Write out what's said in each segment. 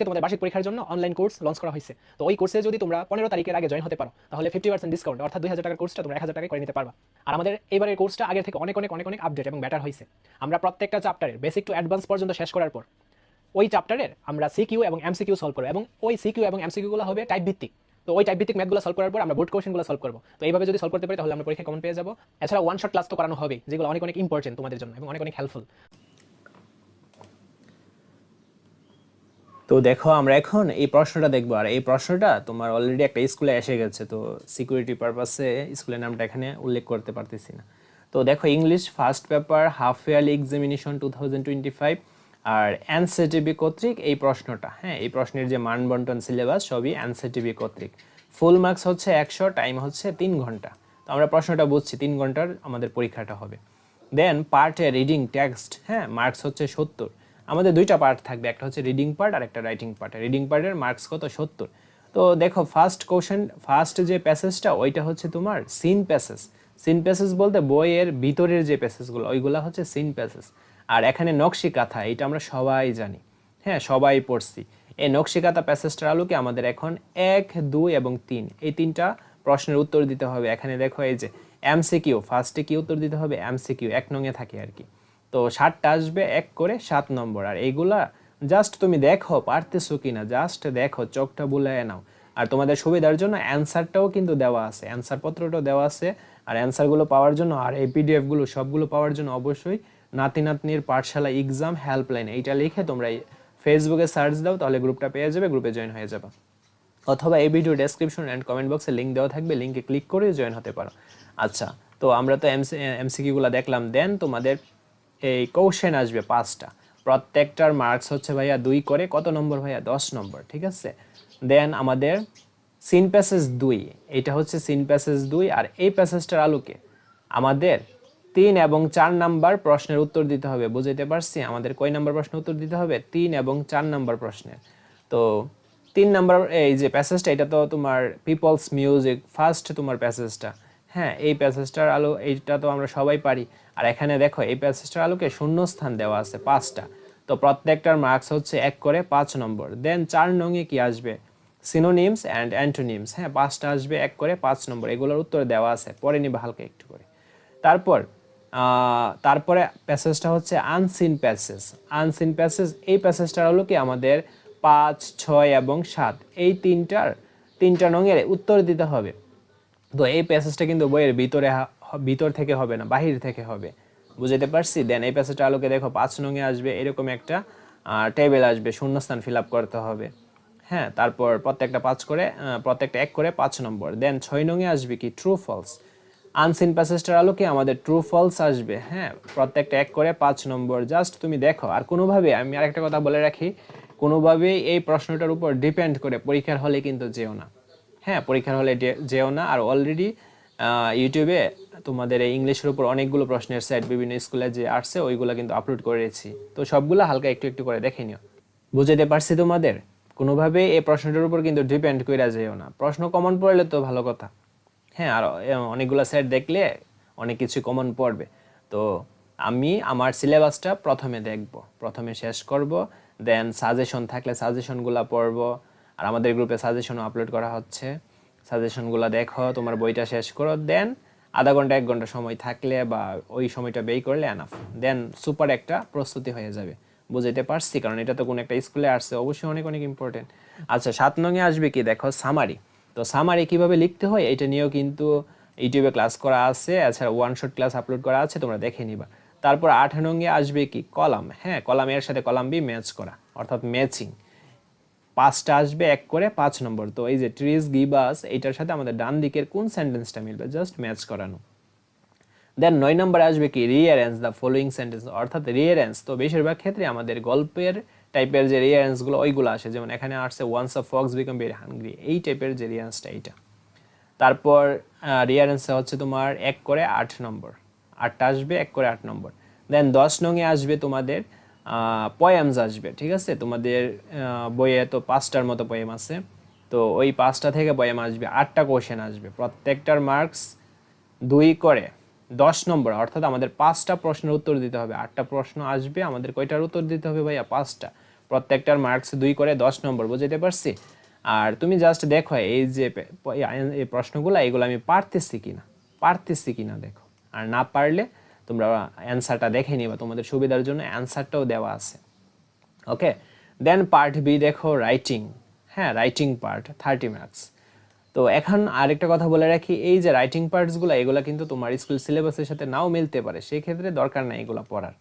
তোমাদের বার্ষিক পরীক্ষার জন্য অনলাইন কোর্স লঞ্চ করা হয়েছে। তো ওই কোর্সে যদি তোমরা 15 তারিখের আগে জয়েন হতে পারো তাহলে 50% ডিসকাউন্ট অর্থাৎ 2000 টাকার কোর্সটা তোমরা 1000 টাকায় করে নিতে পারবা। আর আমাদের এবারের কোর্সটা আগের থেকে অনেক অনেক অনেক অনেক আপডেট এবং বেটার হয়েছে। আমরা প্রত্যেকটা চ্যাপ্টারের বেসিক টু অ্যাডভান্স পর্যন্ত শেষ করার পর ওই চ্যাপ্টারের আমরা সিকিউ এবং এমসিকিউ সলভ করবো এবং ওই সিকিউ এবং এমসিকিউগুলো হবে টাইপ ভিত্তিক। তো ওই টাইপ ভিত্তিক ম্যাথগুলো সলভ করার পর আমরা বোর্ড কোশ্চেনগুলো সলভ করবো। তো এইভাবে যদি সলভ করতে পারি তাহলে আমরা পরীক্ষায় কমন পেয়ে যাবো। এছাড়া ওয়ান শট ক্লাস তো করানো হবে, যেগুলো অনেক অনেক ইম্পর্টেন্ট তোমাদের জন্য এবং অনেক অনেক হেল্পফুল। তো দেখো আমরা এখন এই প্রশ্নটা দেখবো, আর এই প্রশ্নটা তোমার অলরেডি একটা স্কুলে এসে গেছে, তো সিকিউরিটি পারপাসে স্কুলের নামটা এখানে উল্লেখ করতে পারতেছি না। তো দেখো English first paper half yearly examination 2025 আর এনসিটিভি কর্তৃক এই প্রশ্নটা, হ্যাঁ এই প্রশ্নের যে মান বন্টন সিলেবাস সবই এনসিটিভি কর্তৃক। ফুল মার্কস হচ্ছে 100, টাইম হচ্ছে 3 ঘন্টা। তো আমরা প্রশ্নটা বুঝছি 3 ঘন্টার আমাদের পরীক্ষাটা হবে। দেন পার্টে রিডিং টেক্সট, হ্যাঁ মার্কস হচ্ছে 70। আমাদের দুইটা পার্ট থাকবে, একটা হচ্ছে রিডিং পার্ট আর একটা রাইটিং পার্ট। রিডিং পার্টের মার্কস কত 70। তো দেখো ফার্স্ট কোশ্চেন, ফার্স্ট যে প্যাসেজটা ওইটা হচ্ছে তোমার সিন প্যাসেজ। সিন প্যাসেজ বলতে বইয়ের ভিতরের যে প্যাসেজগুলো ওইগুলো হচ্ছে সিন প্যাসেজ। আর এখানে নকশি কাঁথা, এটা আমরা সবাই জানি, হ্যাঁ সবাই পড়ছি। এই নকশি কাঁথা প্যাসেজটার আলোকে আমাদের এখন 1, 2 এবং 3 এই তিনটা প্রশ্নের উত্তর দিতে হবে। এখানে দেখো এই যে এমসিকিউ, ফার্স্টে কি উত্তর দিতে হবে, এমসিকিউ 1 নং এ থাকে আর কি। তো 7টা আসবে 1 করে 7 নম্বর। আর এইগুলা জাস্ট তুমি দেখো পারতেছো কিনা, জাস্ট দেখো, চোখটা বুলায় নাও। আর তোমাদের সুবিধার জন্য অ্যান্সারটাও কিন্তু দেওয়া আছে, অ্যান্সার পত্রটাও দেওয়া আছে। আর অ্যান্সারগুলো পাওয়ার জন্য আর এই পিডিএফগুলো সবগুলো পাওয়ার জন্য অবশ্যই নাতি নাতনির পাঠশালা এক্সাম হেল্পলাইন এইটা লিখে তোমরা ফেসবুকে সার্চ দাও, তাহলে গ্রুপটা পেয়ে যাবে, গ্রুপে জয়েন হয়ে যাবে। অথবা এই ভিডিও ডেসক্রিপশন অ্যান্ড কমেন্ট বক্সে লিঙ্ক দেওয়া থাকবে, লিঙ্কে ক্লিক করে জয়েন হতে পারো। আচ্ছা, তো আমরা তো এমসিকিউগুলো দেখলাম। দেন তোমাদের এই কোশ্চেন আসবে 5টা, প্রত্যেকটার মার্কস হচ্ছে ভাইয়া 2 করে, কত নম্বর ভাইয়া 10 নম্বর, ঠিক আছে। দেন আমাদের সিন প্যাসেজ 2, এটা হচ্ছে সিন প্যাসেজ 2। আর এই প্যাসেজটার আলোকে আমাদের 3 এবং 4 নাম্বার প্রশ্নের উত্তর দিতে হবে। বুঝাইতে পারছি? আমাদের কয় নাম্বার প্রশ্নের উত্তর দিতে হবে? 3 এবং 4 নাম্বার প্রশ্নের। তো 3 নাম্বার এই যে প্যাসেজটা, এটা তো তোমার পিপলস মিউজিক ফার্স্ট তোমার প্যাসেজটা, হ্যাঁ এই প্যাসেজটার আলো এইটা তো আমরা সবাই পারি। আর এখানে দেখো এই প্যাসেজটার আলোকে শূন্যস্থান দেওয়া আছে 5টা। তো প্রত্যেকটার মার্কস হচ্ছে 1 করে 5 নম্বর। দেন 4 নংয়ে কি আসবে, সিনোনিমস অ্যান্ড অ্যান্টোনিমস, হ্যাঁ 5টা আসবে 1 করে 5 নম্বর। এগুলোর উত্তর দেওয়া আছে, পরে নিবা হালকা একটু করে। তারপরে প্যাসেজটা হচ্ছে আনসিন প্যাসেজ। আনসিন প্যাসেজ এই প্যাসেজটার হলো কি আমাদের 5, 6 এবং 7 এই তিনটা নঙের উত্তর দিতে হবে। তো এই প্যাসেজটা কিন্তু বইয়ের ভিতর থেকে হবে না, বাহির থেকে হবে। বুঝাইতে পারছি? দেন এই প্যাসেজটা আলোকে দেখো 5 নঙে আসবে এরকম একটা টেবিল আসবে, শূন্যস্থান ফিল আপ করতে হবে, হ্যাঁ। তারপর প্রত্যেকটা 1 করে 5 নম্বর। দেন 6 নঙে আসবে কি ট্রু ফলস। আনসিন প্যাসেজটার আলোকে আমাদের ট্রু ফলস আসবে, হ্যাঁ প্রত্যেকটা 1 করে 5 নম্বর। জাস্ট তুমি দেখো। আর কোনোভাবে আমি আরেকটা কথা বলে রাখি, কোনোভাবেই এই প্রশ্নটার উপর ডিপেন্ড করে পরীক্ষার হলে কিন্তু যেও না, হ্যাঁ পরীক্ষার হলে যেও না। আর অলরেডি ইউটিউবে তোমাদের এই ইংলিশের উপর অনেকগুলো প্রশ্নের সেট বিভিন্ন স্কুলে যে আসছে ওইগুলো কিন্তু আপলোড করেছি, তো সবগুলো হালকা একটু একটু করে দেখে নিও। বুঝাইতে পারছি তোমাদের? কোনোভাবে এই প্রশ্নটার উপর কিন্তু ডিপেন্ড করে যেও না। প্রশ্ন কমন পড়লে তো ভালো কথা, হ্যাঁ আর অনেকগুলো সেট দেখলে অনেক কিছু কমন পড়বে। তো আমি আমার সিলেবাসটা প্রথমে দেখব, প্রথমে শেষ করব, দেন সাজেশন থাকলে সাজেশনগুলো পড়ব। আর আমাদের গ্রুপে সাজেশনও আপলোড করা হচ্ছে, সাজেশনগুলো দেখো, তোমার বইটা শেষ করো। দেন আধা ঘন্টা 1 ঘন্টা সময় থাকলে বা ওই সময়টা ব্যয় করলে এনাফ, দেন সুপার একটা প্রস্তুতি হয়ে যাবে। বুঝাইতে পারছি? কারণ এটা তো কোনো একটা স্কুলে আসছে, অবশ্যই অনেক অনেক ইম্পর্টেন্ট। আচ্ছা 7 নংয়ে আসবে কি দেখো সামারি। তো সামারি কিভাবে লিখতে হয় এটা নিয়েও কিন্তু ইউটিউবে ক্লাস করা আছে, এছাড়া ওয়ান শট ক্লাস আপলোড করা আছে, তোমরা দেখে নিবা। তারপর 8 নংয়ে আসবে কি কলাম, হ্যাঁ কলামের সাথে কলাম বি ম্যাচ করা অর্থাৎ ম্যাচিং। 5টা আসবে 1 করে 5 নম্বর। তো এই যে ট্রিজ গিভ আস এইটার সাথে আমাদের ডান দিকের কোন সেন্টেন্সটা মিলবে, জাস্ট ম্যাচ করানো। দেন 9 নম্বরে আসবে কি রিঅ্যারেঞ্জ দ্য ফলোইং সেন্টেন্স, অর্থাৎ রিঅ্যারেঞ্জ। তো বেশিরভাগ ক্ষেত্রে আমাদের গল্পের টাইপের যে রিঅ্যারেঞ্জগুলো ওইগুলো আসে, যেমন এখানে আসছে once a fox became very hungry, এই টাইপের যে রিঅ্যারেঞ্জটা এইটা। তারপর রিঅ্যারেঞ্জটা হচ্ছে তোমার 1 করে 8 নম্বর, 8টা আসবে 1 করে 8 নম্বর। দেন 10 নংয়ে আসবে তোমাদের পোয়েমস আসবে, ঠিক আছে। তোমাদের বইয়ে তো 5টার মতো পোয়েম আছে, তো ওই 5টা থেকে পোয়েম আসবে, 8টা কোশ্চেন আসবে, প্রত্যেকটার মার্কস 2 করে 10 নম্বর। অর্থাৎ আমাদের 5টা প্রশ্নের উত্তর দিতে হবে, 8টা প্রশ্ন আসবে, আমাদের কয়টার উত্তর দিতে হবে ভাইয়া 5টা। প্রত্যেকটার মার্কস 2 করে 10 নম্বর, বুঝতে পারছি। আর তুমি জাস্ট দেখো এই যে এই প্রশ্নগুলো এগুলো আমি পারতেছি কিনা দেখো, আর না পারলে তোমরা অ্যান্সারটা দেখে নিবা, তোমাদের সুবিধার জন্য অ্যান্সারটাও দেওয়া আছে। ওকে, দেন পার্ট বি দেখো রাইটিং। হ্যাঁ, রাইটিং পার্ট 30 মার্কস। তো এখন আরেকটা কথা বলে রাখি, এই যে রাইটিং পার্টসগুলো এগুলো কিন্তু তোমার স্কুল সিলেবাসের সাথে নাও মিলতে পারে, সেই ক্ষেত্রে দরকার নাই এগুলো পড়ার।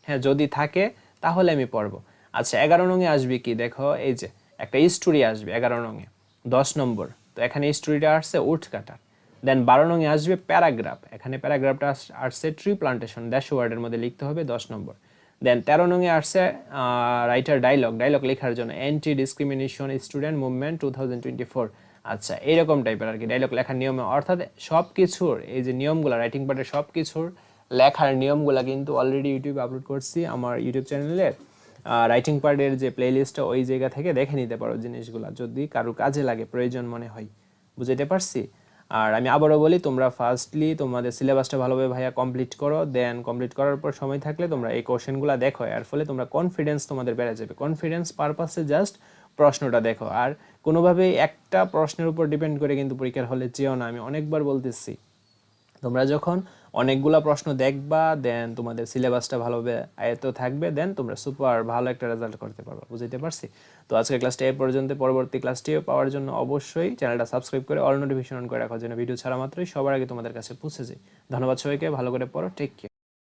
হ্যাঁ, যদি থাকে তাহলে আমি পড়বো। আচ্ছা, 11 নঙে আসবে কি দেখো, এই যে একটা স্টোরি আসবে 11 নঙে 10 নম্বর। তো এখানে স্টোরিটা আসছে উড কাটার। দেন 12 নঙে আসবে প্যারাগ্রাফ, এখানে প্যারাগ্রাফটা আসছে ট্রি প্লান্টেশন, 100 ওয়ার্ডের মধ্যে লিখতে হবে 10 নম্বর। দেন 13 নঙে আসছে রাইটার ডায়লগ লেখার জন্য, অ্যান্টি ডিসক্রিমিনেশন স্টুডেন্ট মুভমেন্ট 2024। আচ্ছা, এইরকম টাইপের আর কি ডায়লগ লেখার নিয়মে, অর্থাৎ সব কিছুর এই যে নিয়মগুলো রাইটিং পার্টের সব কিছুর লেখার নিয়মগুলো কিন্তু অলরেডি ইউটিউবে আপলোড করছি আমার ইউটিউব চ্যানেলে। রাইটিং পার্টের যে প্লেলিস্টটা ওই জায়গা থেকে দেখে নিতে পারো জিনিসগুলো, যদি কারো কাজে লাগে, প্রয়োজন মনে হয়। বুঝতে পারছি। আর আমি আবারও বলি, তোমরা ফার্স্টলি তোমাদের সিলেবাসটা ভালোভাবে ভাইয়া কমপ্লিট করো, দেন কমপ্লিট করার পর সময় থাকলে তোমরা এই কোশ্চেনগুলো দেখো, এর ফলে তোমরা কনফিডেন্স তোমাদের বেড়ে যাবে। কনফিডেন্স পারপাসে জাস্ট প্রশ্নটা দেখো, আর কোনোভাবেই একটা প্রশ্নের উপর ডিপেন্ড করে কিন্তু পরীক্ষার হলে যেও না। আমি অনেকবার বলতেছি, তোমরা যখন অনেকগুলা প্রশ্ন দেখবা, দেন তোমাদের সিলেবাসটা ভালোভাবে আয়ত্ত থাকবে, দেন তোমরা সুপার ভালো একটা রেজাল্ট করতে পারবে। বুঝতে পারছি। তো আজকের ক্লাসটা এই পর্যন্ত। পরবর্তী ক্লাসটিও পাওয়ার জন্য অবশ্যই চ্যানেলটা সাবস্ক্রাইব করে অল নোটিফিকেশন অন করে রাখার জন্য, ভিডিও ছাড়া মাত্রই সবার আগে তোমাদের কাছে পৌঁছে যায়। ধন্যবাদ সবাইকে, ভালো করে পড়ো, টেক কেয়ার।